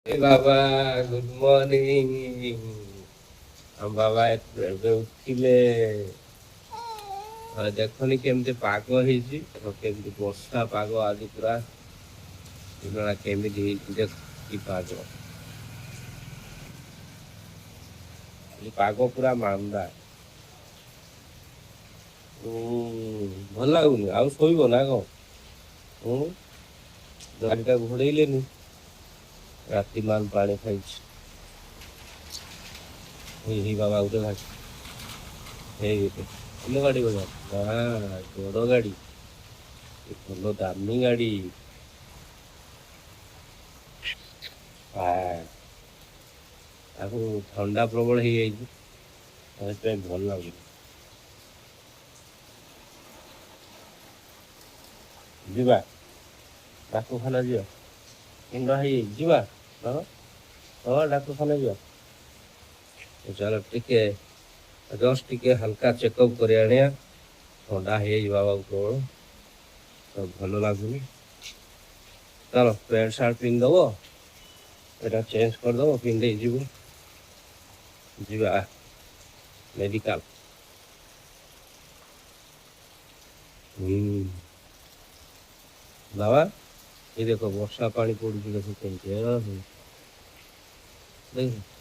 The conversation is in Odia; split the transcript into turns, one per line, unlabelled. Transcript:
ବାବା ଗୁଡ୍ ମର୍ଣ୍ଣିଂ। ଆମ ବାବା ଏବେ ଉଠିଲେ। ଦେଖନି କେମିତି ପାଗ ହେଇଛି, କେମିତି ବର୍ଷା ପାଗ ଆଜି ପୁରା ଦିନଟା କେମିତି ହେଇଛି ଦେଖ କି ପାଗ। ପାଗ ପୁରା ମାନ୍ଦା। ଭଲ ଲାଗୁନି ଆଉ ଶୋଇବ ନା କଣ? ଗାଡିଟା ଘୋଡେଇଲେନି, ରାତି ମାନ ପାଣି ଖାଇଛି। ହେଇ ବାବା ଗୋଟେ ଗାଡି ଭଲ ଗାଡି ଭଳିଆ ନା ବଡ ଗାଡି, ଭଲ ଦାମୀ ଗାଡି। ତାକୁ ଥଣ୍ଡା ପ୍ରବଳ ହେଇଯାଇଛି, ସେଥିପାଇଁ ଭଲ ଲାଗୁନି। ଯିବା ଡାକ୍ତରଖାନା ଯିବା, ଥଣ୍ଡା ହେଇଯାଇଛି ଯିବା। ଡାକ୍ତରଖାନା ଯିବା। ଚାଲ ଟିକେ ଜଷ୍ଟ ଟିକେ ହାଲକା ଚେକଅପ୍ କରି ଆଣିବା। ଥଣ୍ଡା ହେଇଯାଇଛି ବାବାକୁ ପ୍ରବଳ, ତ ଭଲ ଲାଗୁନି। ଚାଲ ପ୍ୟାଣ୍ଟ ସାର୍ଟ ପିନ୍ଧିଦବ, ଏଟା ଚେଞ୍ଜ କରିଦବ, ପିନ୍ଧିଦେଇ ଯିବୁ, ଯିବା ମେଡିକାଲ। ବାବା ଏ ଦେଖ ବର୍ଷା ପାଣି ପଡୁଛି, ଦେଖ କେମିତି ଦେଖ